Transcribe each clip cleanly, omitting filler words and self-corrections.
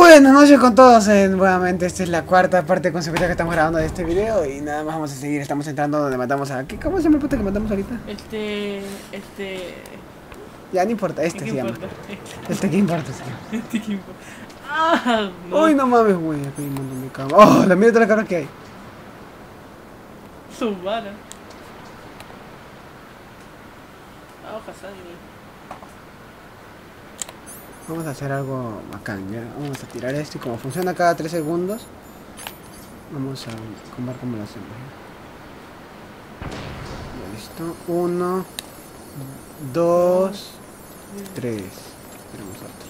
Buenas noches con todos, nuevamente esta es la cuarta parte consecutiva que estamos grabando de este video. Y nada más vamos a seguir, estamos entrando donde matamos a... ¿Cómo se llama el puto que matamos ahorita? Ya no importa, este se llama. Este que importa, se llama. Este que importa. Ah, no. Uy, no mames, güey, aquí hay un montón de camas. Oh, la mira toda la cara que hay. Su vara. Ah, hojas sangre. Vamos a hacer algo bacán, ¿ya? Vamos a tirar esto y como funciona cada 3 segundos, vamos a ver cómo lo hacemos, ¿ya? Ya, listo. 1, 2, 3. Tenemos otro.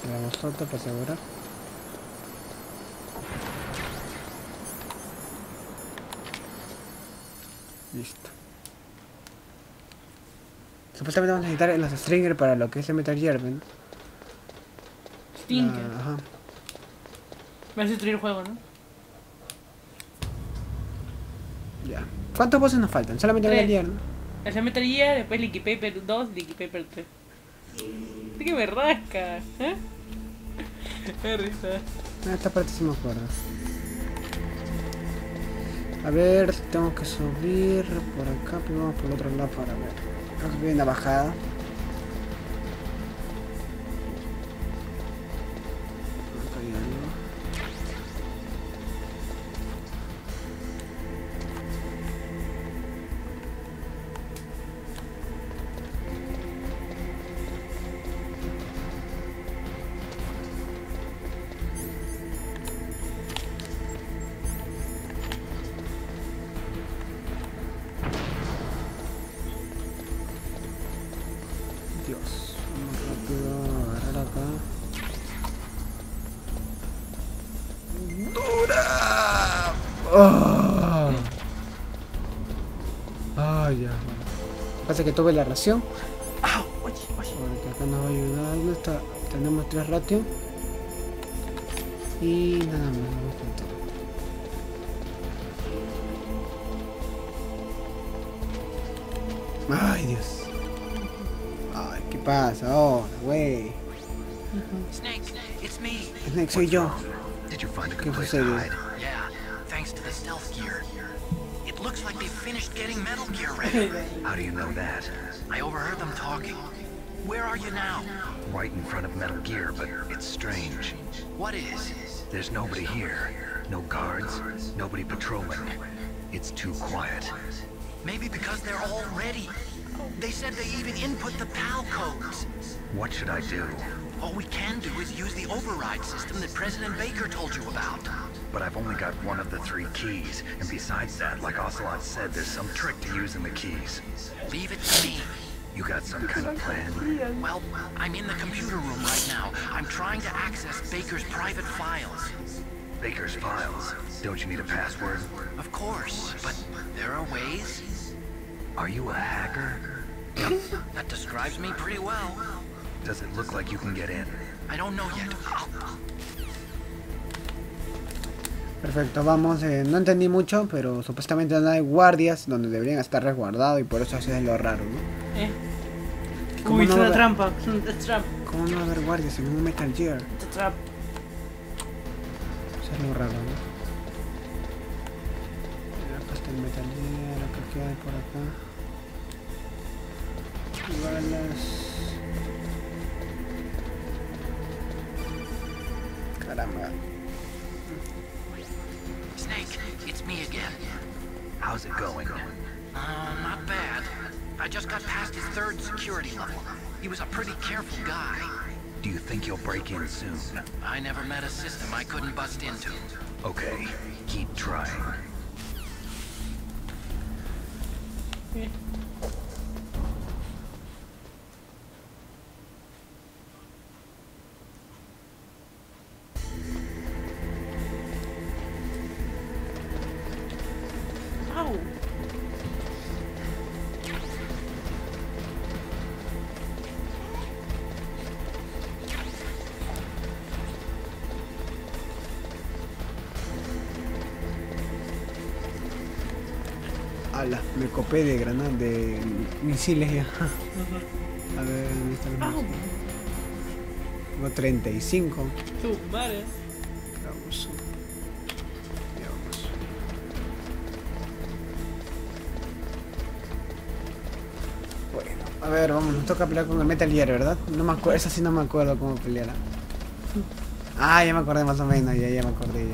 Tenemos otro para asegurar. Listo. Supuestamente vamos a necesitar los stringers para lo que es el Metal Gear, ¿no? Stinker. Ajá. Me vas a destruir el juego, ¿no? Ya. ¿Cuántos bosses nos faltan? Solamente Metal Gear, ¿no? El Metal Gear, después Licky Paper 2, Licky Paper 3. ¿De qué me rasca? ¿Eh? Qué risa. Esta parte sí me acuerdo. A ver, tengo que subir por acá, pero vamos por el otro lado para ver. Vamos a subir en la bajada. Acá hay algo. Dios, vamos rápido a agarrar acá. ¡Dura! ¡Oh! Ay, ya. Pasa que tuve la ración. ¡Au! Oye, oye. Porque acá nos va a ayudar. ¿Dónde está? Tenemos 3 ratios. Y nada más, vamos con todo. Ay, Dios. Ay, ¿qué pasa? Oh, güey. Snake, it's me. Snake, soy yo. Did you find a ¿Qué good place to sucede? hide? Yeah, thanks to the stealth gear. It looks like they finished getting Metal Gear ready. How do you know that? I overheard them talking. Where are you now? Right in front of Metal Gear, but it's strange. What is? There's nobody here. No guards, nobody patrolling. It's too quiet. Maybe because they're all ready. They said they even input the PAL codes. What should I do? All we can do is use the override system that President Baker told you about. But I've only got one of the 3 keys, and besides that, like Ocelot said, there's some trick to using the keys. Leave it to me. You got some kind of plan? Well, I'm in the computer room right now. I'm trying to access Baker's private files. Baker's files. Don't you need a password? Of course, but there are ways. Are you a hacker? That describes me pretty well. Does it look like you can get in? I don't know yet. Perfecto, vamos. No entendí mucho, pero supuestamente no hay guardias donde deberían estar resguardados y por eso eso es lo raro, ¿no? ¿Cómo Uy, no es va a una haber- trampa. Es una trap. ¿Cómo no va a haber guardias en un Metal Gear? It's a trap. Eso es lo raro, ¿no? Acá está el Metal Gear, acá qué hay por acá. Balas. Caramba. Snake, it's me again. How's it going? Not bad. I just got past his 3rd security level. He was a pretty careful guy. Do you think you'll break in soon? I never met a system I couldn't bust into. Okay, keep trying. Au. Ala, me copé de granadas, de misiles ya. A ver, ¿dónde está el ¡Au! máximo? Tengo 35. Tu madre. Vamos. Ya vamos. Bueno, a ver, vamos, nos toca pelear con el Metal Gear, ¿verdad? No me acuerdo, esa sí no me acuerdo cómo pelear. Ah, ya me acordé más o menos, ya me acordé.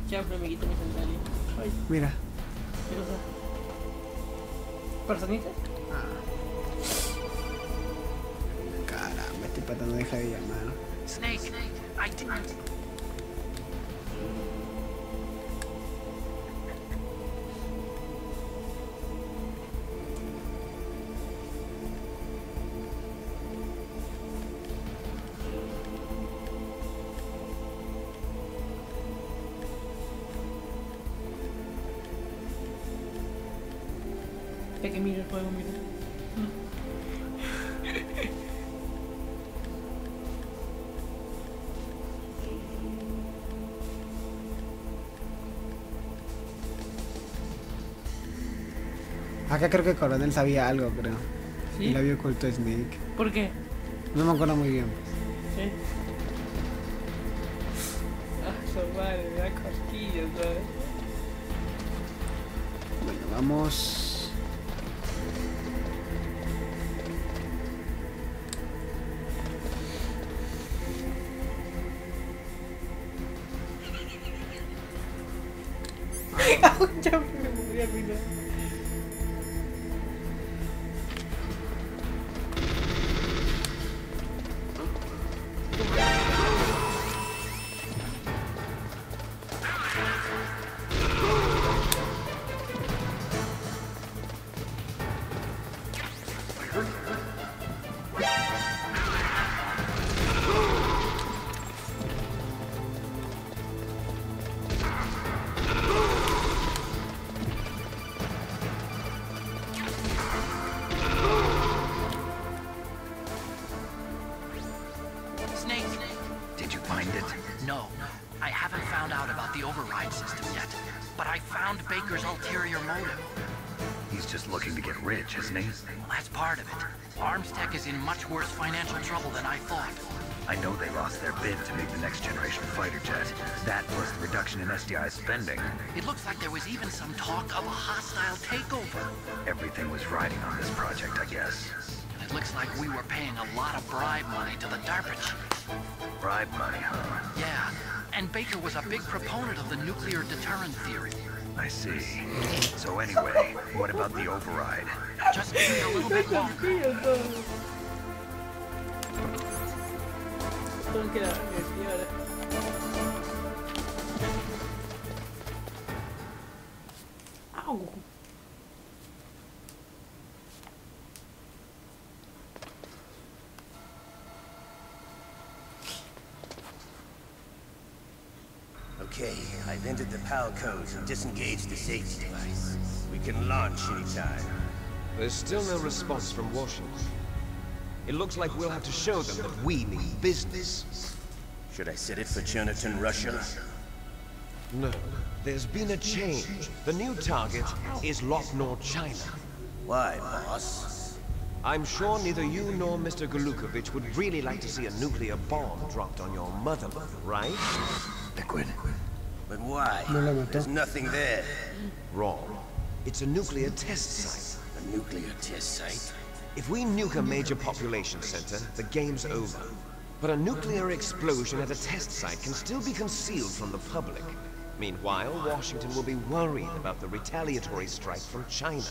Ya, pero me quito mi sandalia. Ay, Mira. ¿qué cosa? ¿Personitas? Caramba, este pata no deja de llamar. Snake, I didn't. Ya que mira el juego, mira. Acá creo que el coronel sabía algo, creo. ¿Sí? Y lo había oculto a Snake. ¿Por qué? No me acuerdo muy bien. ¿Sí? Ah, su madre, me da cosquillas, ¿sabes? Bueno, vamos. Ya me morí al final. Snake, did you find it? No, I haven't found out about the override system yet, but I found Baker's ulterior motive. He's just looking to get rich, isn't he? Well, that's part of it. Arms Tech is in much worse financial trouble than I thought. I know they lost their bid to make the next generation fighter jet. That plus the reduction in SDI spending. It looks like there was even some talk of a hostile takeover. Everything was riding on this project, I guess. And it looks like we were paying a lot of bribe money to the DARPA chief. Bribe money, huh? Yeah, and Baker was a big proponent of the nuclear deterrent theory. I see. So anyway, what about the override? Just give me a little bit longer. Tengo que ir a la universidad ahora. Au. Okay, I've entered the PAL codes and disengaged the safety device. We can launch anytime. There's still no response from Washington. It looks like we'll have to show them that we mean business. Should I set it for Jonathan, Russia? No, there's been a change. The new target is Locknor, China. Why, boss? I'm sure neither you nor Mr. Golukovich would really like to see a nuclear bomb dropped on your motherland, right? Liquid. But why? No lo mató. There's nothing there. Wrong. It's a nuclear test site. A nuclear test site? If we nuke a major population center, the game's over. But a nuclear explosion at a test site can still be concealed from the public. Meanwhile, Washington will be worried about the retaliatory strike from China.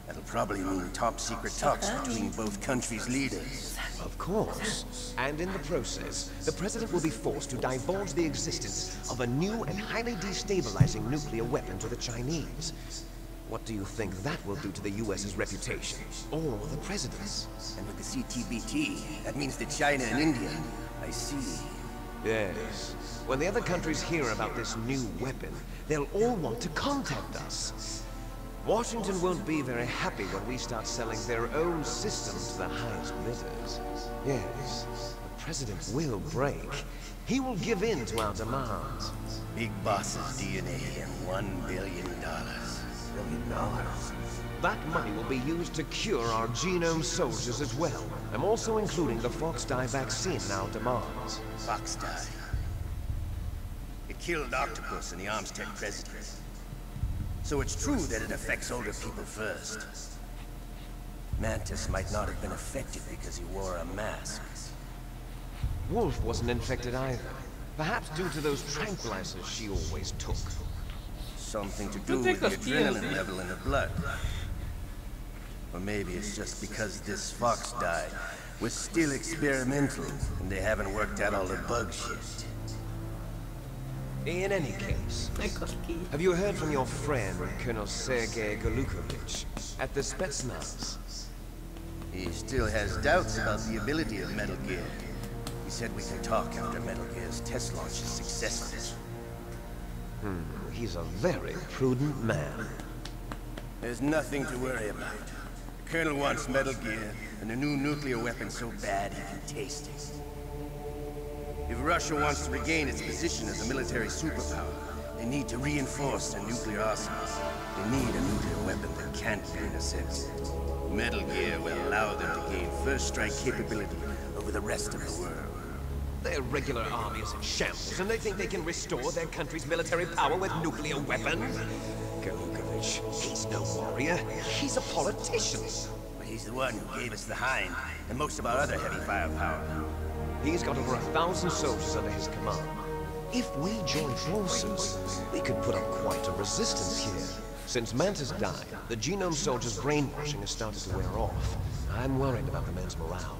That'll probably mean top-secret talks between both countries' leaders. Of course. And in the process, the president will be forced to divulge the existence of a new and highly destabilizing nuclear weapon to the Chinese. What do you think that will do to the US's reputation? Or the president's? And with the CTBT, that means that China and India. I see. Yes. When the other countries hear about this new weapon, they'll all want to contact us. Washington won't be very happy when we start selling their own system to the highest bidders. Yes, the president will break. He will give in to our demands. Big boss's DNA and $1 billion. million. That money will be used to cure our genome soldiers as well. I'm also including the fox dye vaccine now demands. Fox dye. It killed Octopus and the Arms Tech president. So it's true that it affects older people first. Mantis might not have been affected because he wore a mask. Wolf wasn't infected either. Perhaps due to those tranquilizers she always took. Something to do with the adrenaline level in her blood. Or maybe it's just because this fox dye was still experimental and they haven't worked out all the bugs yet. In any case, have you heard from your friend, Colonel Sergei Golukovich, at the Spetsnaz? He still has doubts about the ability of Metal Gear. He said we can talk after Metal Gear's test launch is successful. He's a very prudent man. There's nothing to worry about. The Colonel wants Metal Gear and a new nuclear weapon so bad he can taste it. If Russia wants to regain its position as a military superpower, they need to reinforce their nuclear arsenal. They need a nuclear weapon that can't be intercepted. Metal Gear will allow them to gain first strike capability over the rest of the world. Their regular army is in shambles, and they think they can restore their country's military power with nuclear weapons? Golukovich, he's no warrior. He's a politician. But he's the one who gave us the Hind and most of our other heavy firepower. He's got over 1,000 soldiers under his command. If we join forces, we could put up quite a resistance here. Since Mantis died, the genome soldiers' brainwashing has started to wear off. I'm worried about the men's morale.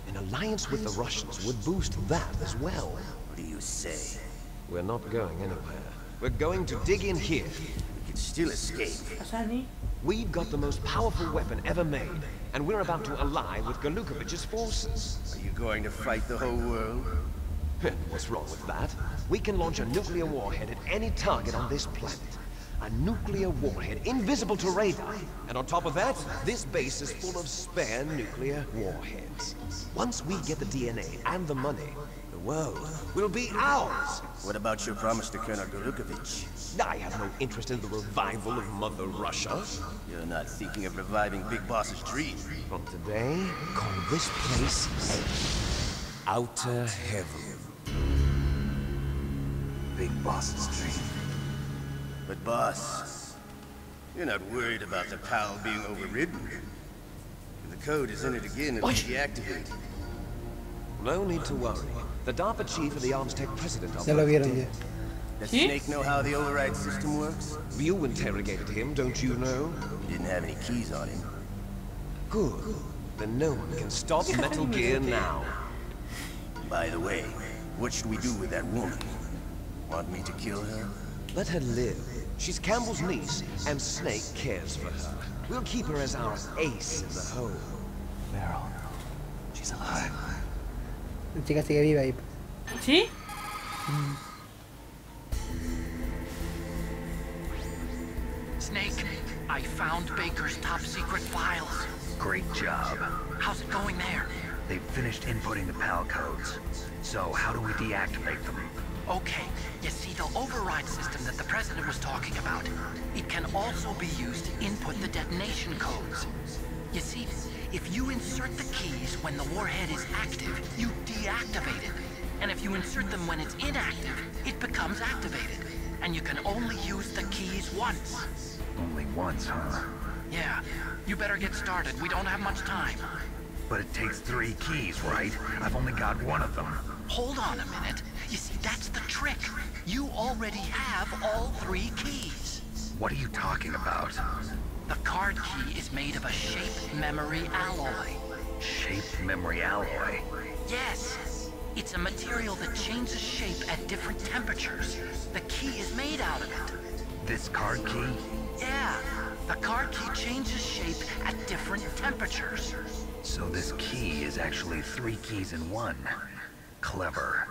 An alliance with the Russians would boost that as well. What do you say? We're not going anywhere. We're going to dig in here. We could still escape. We've got the most powerful weapon ever made, and we're about to ally with Golukovich's forces. Are you going to fight the whole world? What's wrong with that? We can launch a nuclear warhead at any target on this planet. A nuclear warhead invisible to radar. And on top of that, this base is full of spare nuclear warheads. Once we get the DNA and the money, the world will be ours. What about your promise to Colonel Golukovich? I have no interest in the revival of Mother Russia. You're not thinking of reviving Big Boss's dream. From today, call this place Outer Heaven. Big Boss's dream. But boss, you're not worried about the PAL being overridden. If the code is entered again, it'll be deactivated. No need to worry. The DARPA chief and the Arms Tech president are Ya lo both vieron dead. ya. Does Snake know how the override system works? You interrogated him, don't you know? He didn't have any keys on him. Good. Then no one can stop Metal Gear now. By the way, what should we do with that woman? Want me to kill her? Let her live. She's Campbell's niece, and Snake cares for her. We'll keep her as our ace in the hole. Meryl, she's alive. La chica sigue viva ahí. ¿Sí? Snake, I found Baker's top secret files. Great job. How's it going there? They've finished inputting the PAL codes. So how do we deactivate them? Okay, you see the override system that the president was talking about. It can also be used to input the detonation codes. You see, if you insert the keys when the warhead is active, you deactivate it. And if you insert them when it's inactive, it becomes activated. And you can only use the keys once. Only once, huh? Yeah, you better get started. We don't have much time. But it takes 3 keys, right? I've only got 1 of them. Hold on a minute. You see, that's the trick. You already have all 3 keys. What are you talking about? The card key is made of a shape memory alloy. Shape memory alloy? Yes. It's a material that changes shape at different temperatures. The key is made out of it. This card key? Yeah. The card key changes shape at different temperatures. So this key is actually 3 keys in 1. Clever.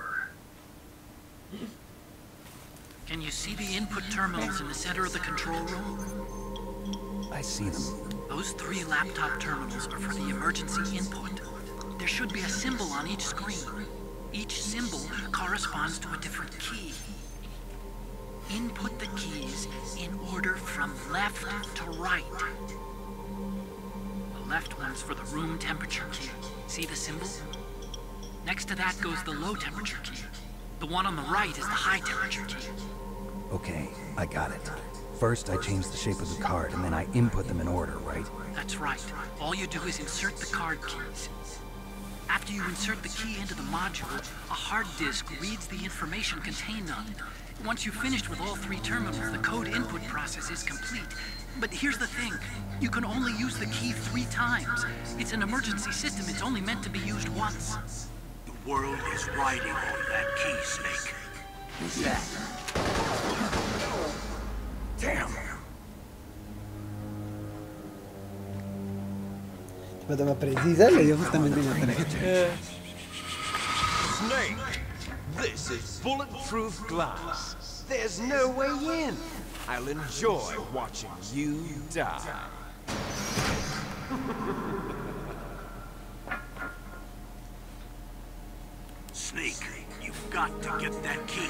Can you see the input terminals in the center of the control room? I see them. Those 3 laptop terminals are for the emergency input. There should be a symbol on each screen. Each symbol corresponds to a different key. Input the keys in order from left to right. The left one's for the room temperature key. See the symbol? Next to that goes the low temperature key. The one on the right is the high temperature key. Okay, I got it. First, I change the shape of the card, and then I input them in order, right? That's right. All you do is insert the card keys. After you insert the key into the module, a hard disk reads the information contained on it. Once you've finished with all 3 terminals, the code input process is complete. But here's the thing. You can only use the key 3 times. It's an emergency system. It's only meant to be used once. The world is riding on that key, Snake. Who's that? Damn! La toma precisa le dio justamente en la tarjeta. Snake, this is bulletproof glass. There's no way in. I'll enjoy watching you die. Snake, you've got to get that key.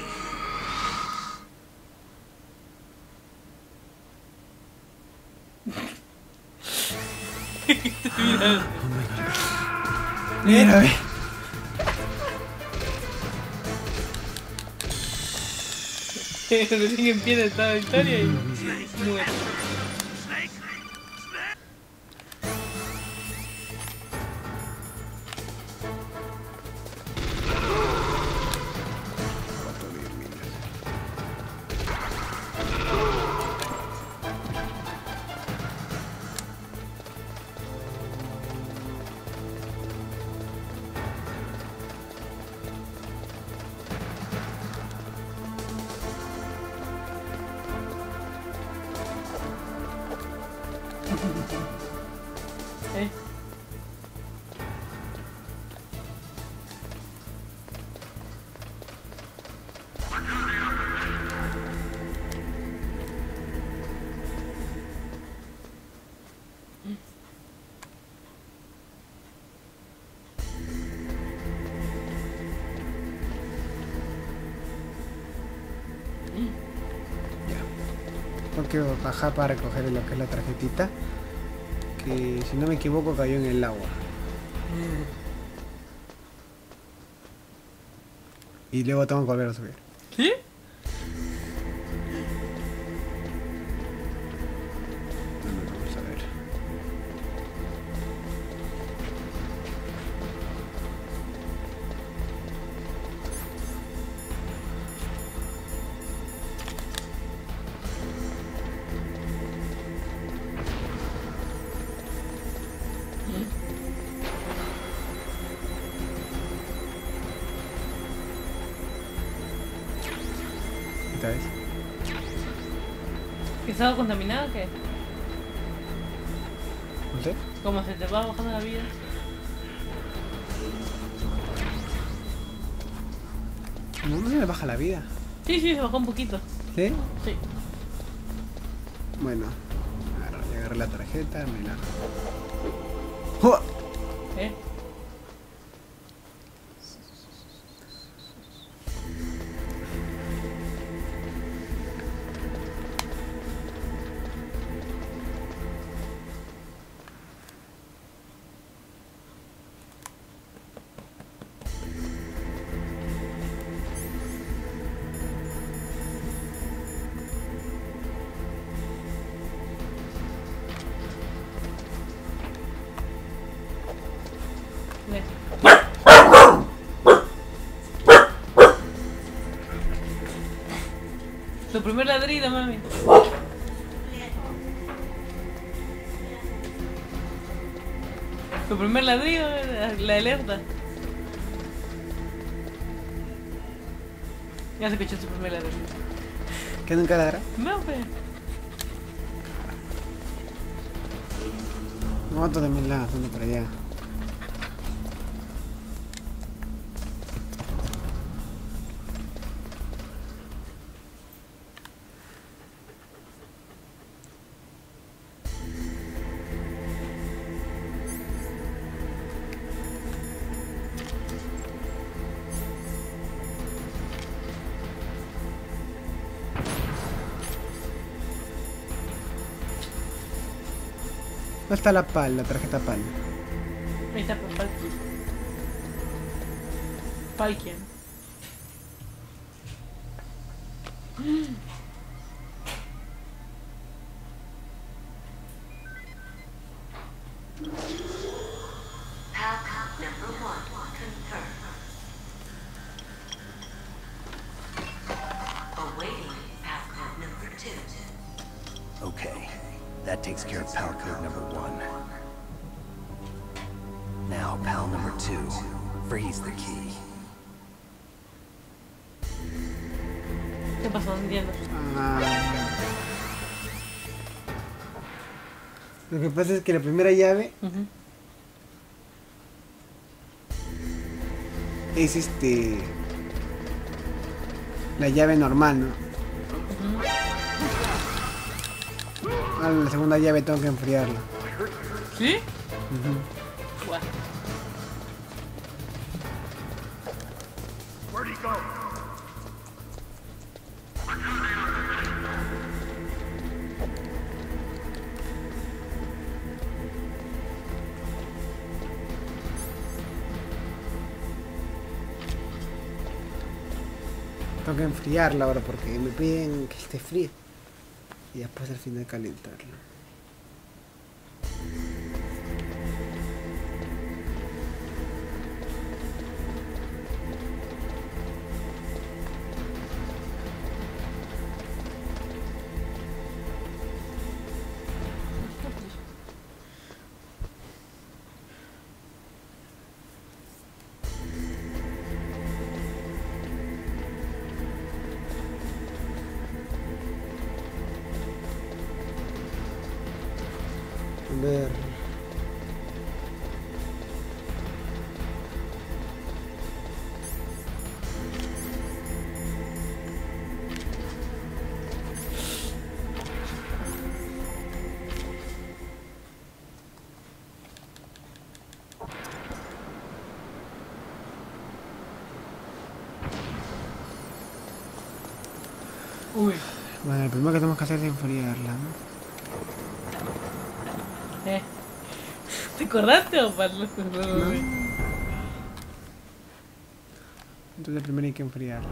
Mira, ve. Recién empieza esta historia y muere. Tengo que bajar para recoger lo que es la tarjetita, que si no me equivoco cayó en el agua. Y luego tengo que volver a subir. ¿Sí? Vamos a ver. ¿Esta vez? ¿Que estaba contaminado o qué? No sé. ¿Cómo se te va bajando la vida? No me baja la vida. Sí, se bajó un poquito. ¿Sí? Sí. Bueno, agarré la tarjeta, me la... ¡Jua! ¿Eh? Tu primer ladrido, mami. Tu primer ladrido, la alerta. Ya se escuchó su primer ladrido. ¿Qué nunca ladra? No, pues. No, tú también la ando para allá. ¿Dónde está la PAL, la tarjeta PAL? Ahí está, PAL. ¿PAL quién? Okay, that takes care of PAL code number 1. Now, PAL number 2. Freeze the key. ¿Qué pasó? No entiendo. Lo que pasa es que la primera llave es la llave normal, ¿no? La segunda llave tengo que enfriarla. ¿Sí? Guau. Where'd he go? Tengo que enfriarla ahora porque me piden que esté fría. Y después al final calentarla. Ver. Uy. Bueno, lo primero que tenemos que hacer es enfriarla, ¿no? ¿Te acordaste o para no? Entonces primero hay que enfriarla.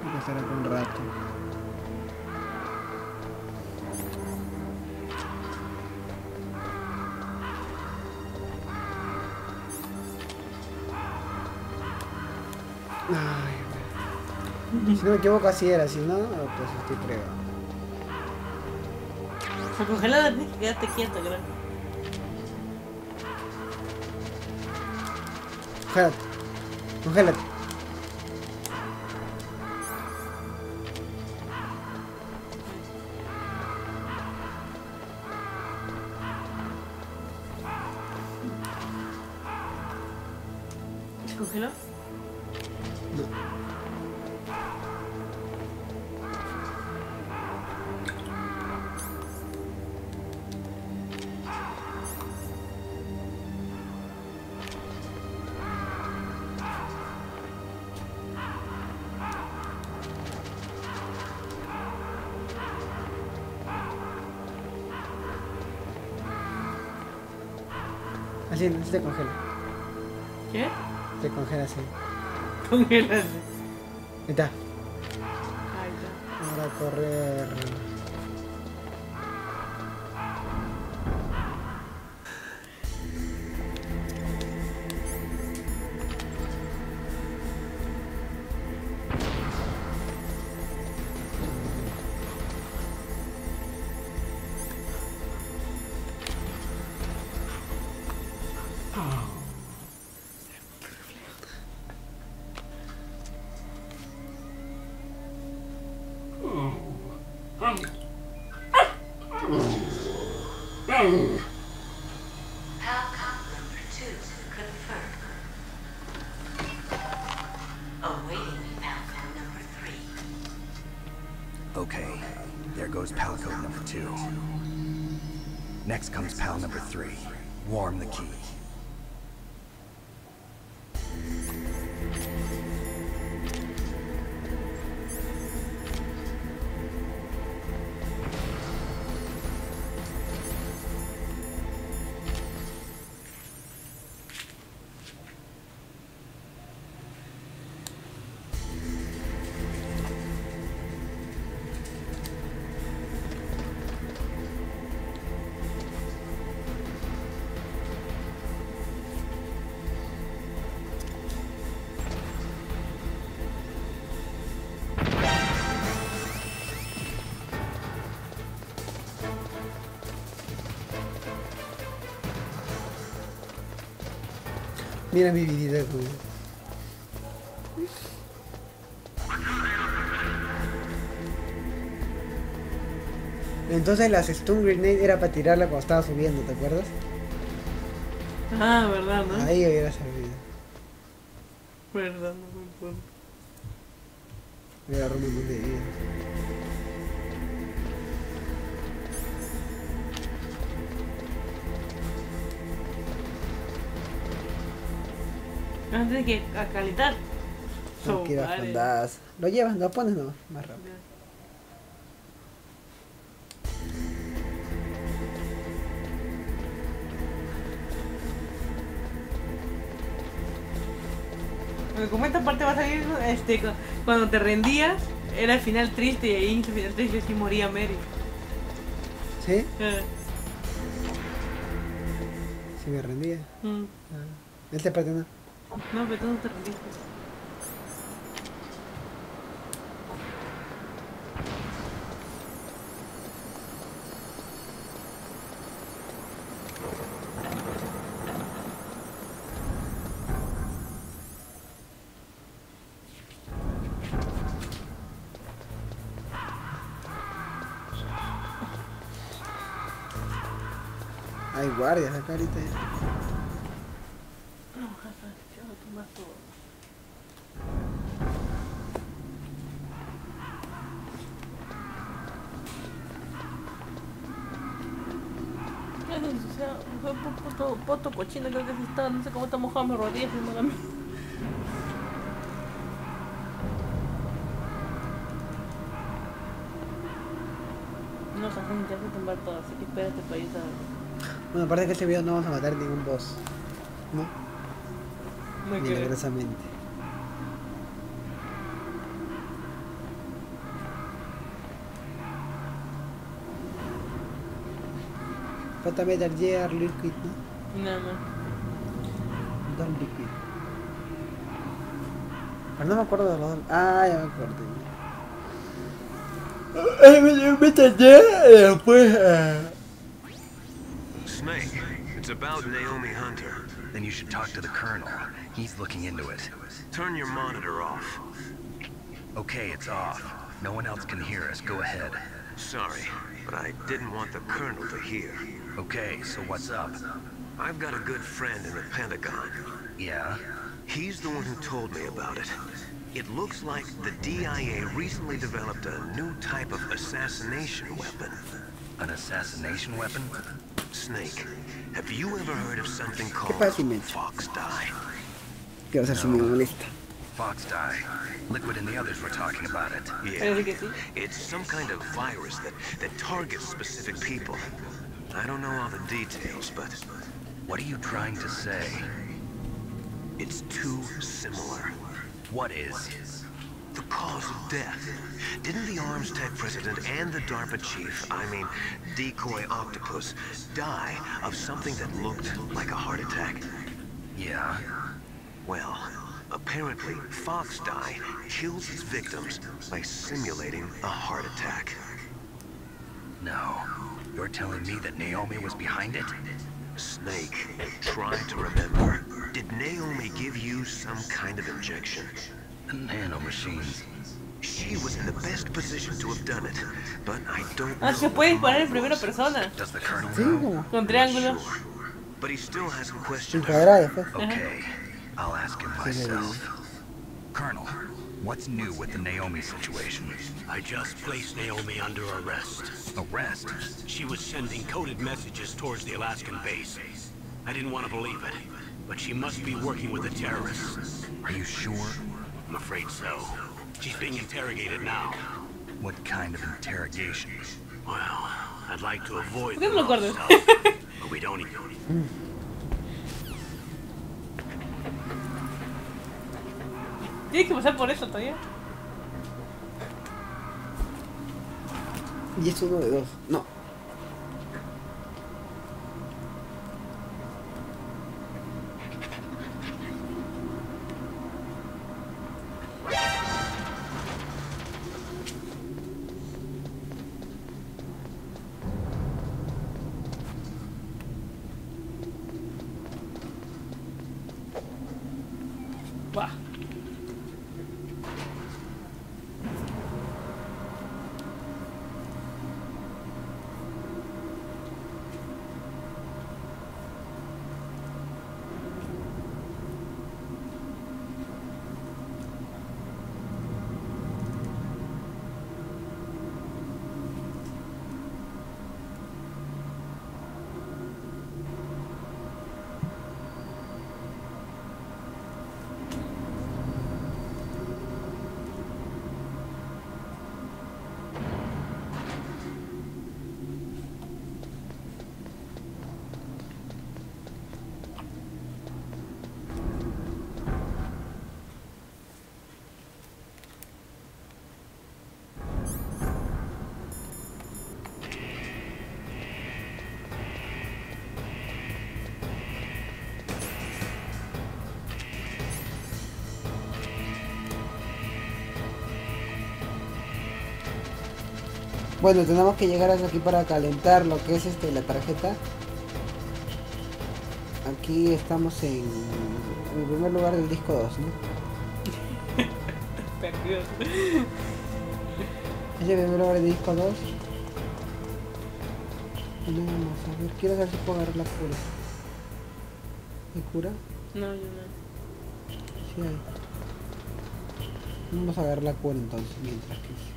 Hay que estar aquí un rato. Ay, si no me equivoco así era, si no, pues estoy fregado. Para congelar tienes que quedarte quieto, creo. Congélate. Congélate. ¿Se congeló? Así se congela. ¿Qué? Se congela así. Congélate. Ahí está. Ahí está. Ahora correr. Okay, there goes PAL code number 2. Next comes PAL number 3. Warm the key. Mira mi vidita, güey. Entonces las stun grenade era para tirarla cuando estaba subiendo, ¿te acuerdas? Ah, verdad, ¿no? Ahí hubiera servido. Verdad, no me acuerdo. Me agarró un montón de vida. Antes de que a calentar. No quiero fondas. Lo llevas, lo pones no, más rápido. Como esta parte va a salir cuando te rendías, era el final triste y ahí en el final triste sí moría Mary. ¿Sí? Si me rendía. Esta parte no. No, pero tú no te rendiste. Hay guardias acá ahorita. No, jefe, yo lo tomas todo. O sea, fue un poto cochino creo que se está, no sé cómo está mojado mis rodillas y no la mía. No, jefe, ya se tumbar todo, así que espérate para ir a... Bueno, aparte que este video no vamos a matar ningún boss, ¿no? Muy bien. Milagrosamente. Falta meter Gear Liquid, ¿no? Nada más. Don Liquid. Pero no me acuerdo de los dos. Ah, ya me acuerdo. Meter Gear después. Snake, it's about Naomi Hunter. Then you should talk to the Colonel. He's looking into it. Turn your monitor off. Okay, it's off. No one else can hear us. Go ahead. Sorry, but I didn't want the Colonel to hear. Okay, so what's up? I've got a good friend in the Pentagon. Yeah? He's the one who told me about it. It looks like the DIA recently developed a new type of assassination weapon. An assassination weapon? Snake, have you ever heard of something called Fox Dye? Quiero hacer su misma lista. Fox Dye. Liquid and the others were talking about it. Yeah, it's some kind of virus that targets specific people. I don't know all the details, but... What are you trying to say? It's too similar. What is? The cause of death. Didn't the Arms Tech president and the DARPA chief, I mean, decoy octopus, die of something that looked like a heart attack? Yeah? Well, apparently, Fox Dye kills its victims by simulating a heart attack. No. You're telling me that Naomi was behind it? Snake, try to remember. Did Naomi give you some kind of injection? The nanomachines. She was in the best position to have done it, but I don't know. Ah, se puede disparar en primera persona. Does the Colonel Sí, know? como. Con triángulo. Sure. But he still hasn't Sin questioned her. cuadrado después. Okay. I'll ask him myself. Colonel, what's new with the Naomi situation? I just placed Naomi under arrest. Arrest? She was sending coded messages towards the Alaskan base. I didn't want to believe it, but she must be working with the terrorists. Are you sure? I'm afraid so. She's being interrogated now. What kind of interrogation? Well, I'd like to avoid ¿Por qué the no lo wrong guardas? stuff, but we don't even... Tienes que pasar por eso todavía. Y es uno de dos. No. Va. Bueno, tenemos que llegar hasta aquí para calentar lo que es la tarjeta. Aquí estamos en el primer lugar del disco 2, ¿no? Perdido. Es el primer lugar del disco 2. Vamos a ver, quiero saber si puedo agarrar la cura. ¿Hay cura? No, yo no. Sí hay. Vamos a agarrar la cura entonces, mientras que...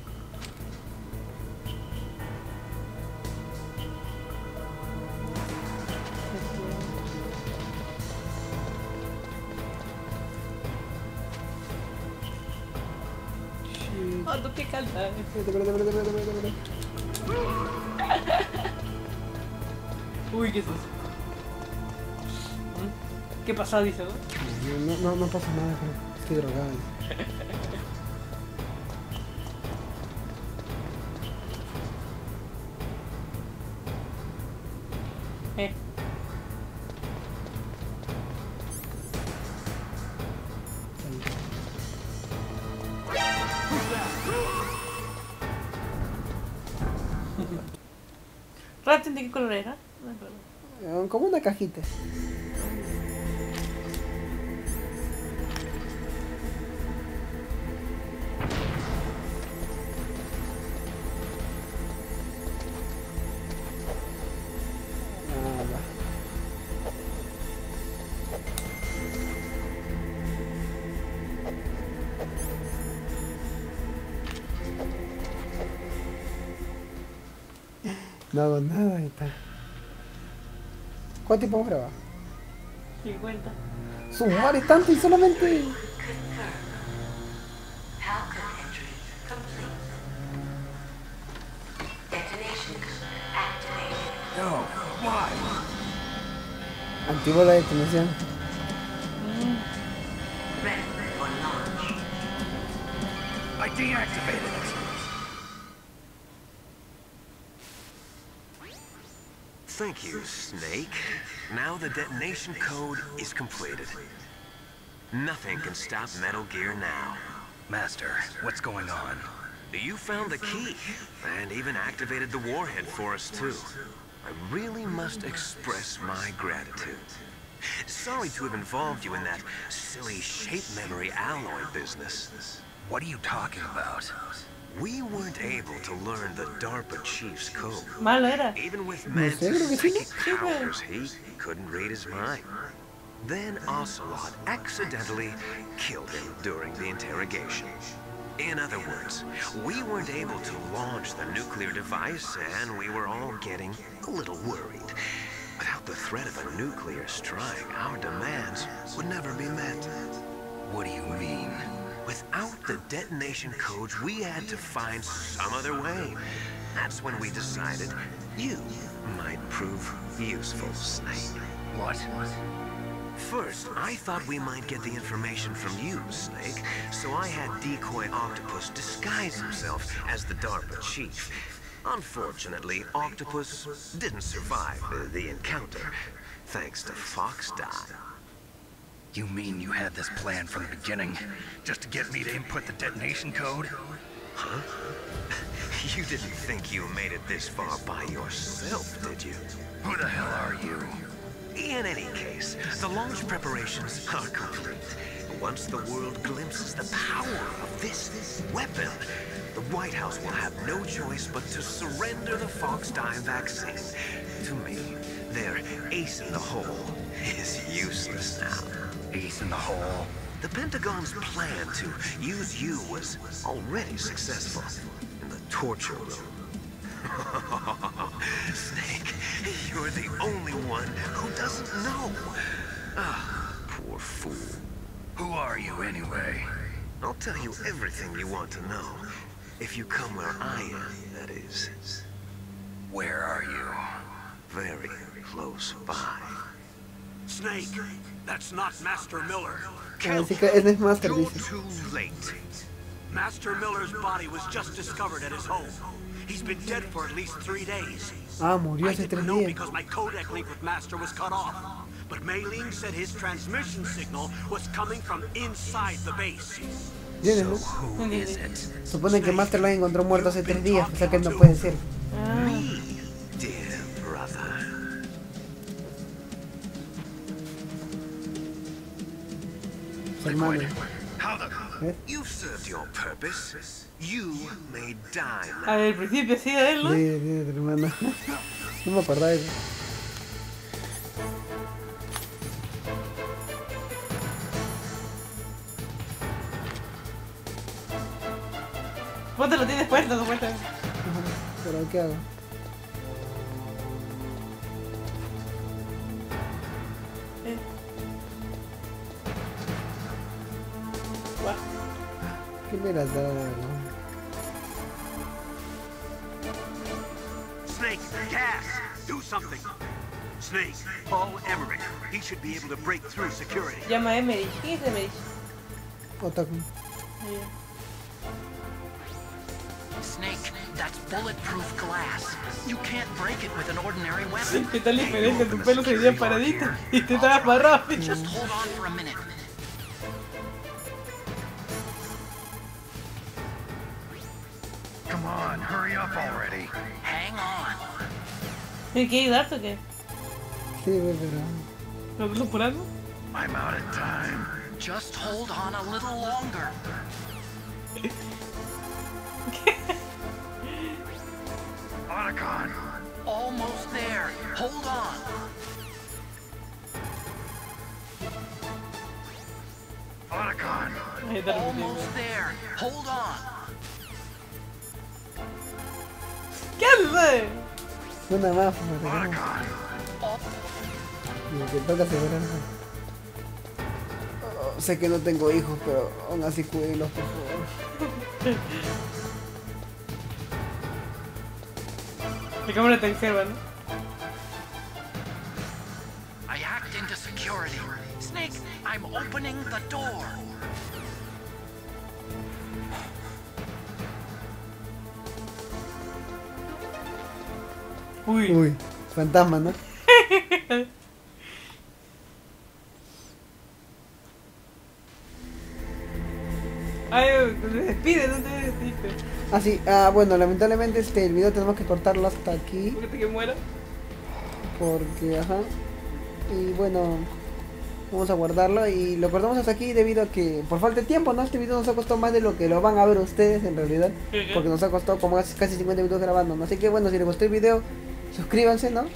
Oh, tú qué cantas. Espérate. Uy, ¿qué es eso? ¿Qué pasa, dice? No pasa nada, estoy drogado. ¿Ratten de qué color era? No me acuerdo. Como una cajita. No hago nada, ahí está. ¿Cuánto tiempo hemos grabado? 50. Sumar es tanto y solamente... No, why? Activo la detonación. I deactivated it. Thank you, Snake. Now the detonation code is completed. Nothing can stop Metal Gear now. Master, what's going on? You found the key, and even activated the warhead for us, too. I really must express my gratitude. Sorry to have involved you in that silly shape memory alloy business. What are you talking about? We weren't able to learn the DARPA chief's code. Malo era. Even with No sé, creo Mantis' que sí. psychic powers, he couldn't read his mind. Then Ocelot accidentally killed him during the interrogation. In other words, we weren't able to launch the nuclear device, and we were all getting a little worried. Without the threat of a nuclear strike, our demands would never be met. What do you mean? Without the detonation codes, we had to find some other way. That's when we decided you might prove useful, Snake. What? First, I thought we might get the information from you, Snake, so I had Decoy Octopus disguise himself as the DARPA chief. Unfortunately, Octopus didn't survive the encounter, thanks to Fox Die. You mean you had this plan from the beginning? Just to get me to input the detonation code? Huh? You didn't think you made it this far by yourself, did you? Who the hell are you? In any case, days. The launch preparations are complete. Once the world glimpses the power of this weapon, the White House will have no choice but to surrender the Fox-Dye vaccine. To me, their ace in the hole is useless now. Ace in the hole. The Pentagon's plan to use you was already successful in the torture room. Snake, you're the only one who doesn't know. Ah, poor fool. Who are you anyway? I'll tell you everything you want to know. If you come where I am, that is. Where are you? Very close by. Snake, that's not Master Miller. Así que él es Master, You're dice. too late. Master Miller's body was just discovered at his home. He's been dead for at least 3 days. Ah, murió I hace didn't 3 know días. because my codec link with Master was cut off. But Mei Ling said his transmission signal was coming from inside the base. ¿Entiendes, no? Who is it? Supone que Master lo encontró muerto hace 3 días, o sea que él no puede ser. Me, dear brother. Su hermano. How the... ¿Ves? You've served your purpose. You may die now. A ver, al principio sí de él, ¿no? Sí, tu hermano. No me acordaba de eso. Vos te lo tienes puesto, supuestamente. Pero ¿qué hago? Va. ¿Qué me las da? Snake, gas! Do something! Snake, Paul Emmerich. He should be able to break through security. Llama a Emery. ¿Quién es Emery? Otaku. Snake, that's bulletproof glass. You can't break it with an ordinary weapon. ¿Qué tal diferente? Tu pelo se veía paradito y te estabas amarrado. Just hold on for a minute. Come on, hurry up already. Hang on. ¿Qué ayudarte o qué? Sí, pero... ¿Lo estás apurando? I'm out of time. Just hold on a little longer. Otacon. Almost there. Hold on. Otacon. Ahí está repitiendo. Almost there. Hold on. ¿Qué haces? Una más, Otacon. que toca aseguranza. Oh, sé que no tengo hijos, pero aún así cuídenlos, por favor. ¿Y cómo te observan? I hacked into security. Snake, I'm opening the door. Uy. Uy, fantasma, ¿no? Ay, te despide, no te despide. Ah, sí, bueno, lamentablemente el video tenemos que cortarlo hasta aquí. ¿Por qué te que muera? Porque, ajá. Y bueno, vamos a guardarlo y lo cortamos hasta aquí debido a que, por falta de tiempo, ¿no? Este video nos ha costado más de lo que lo van a ver ustedes en realidad. Porque nos ha costado como casi 50 minutos grabando, ¿no? Así que bueno, si les gustó el video, suscríbanse, ¿no?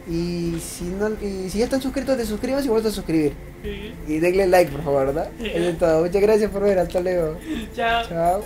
Y si no, y si ya están suscritos, desuscríbanse y vuelvan a suscribir. Y denle like, por favor, ¿verdad? Eso es todo. Muchas gracias por ver, hasta luego. Chao. Chao.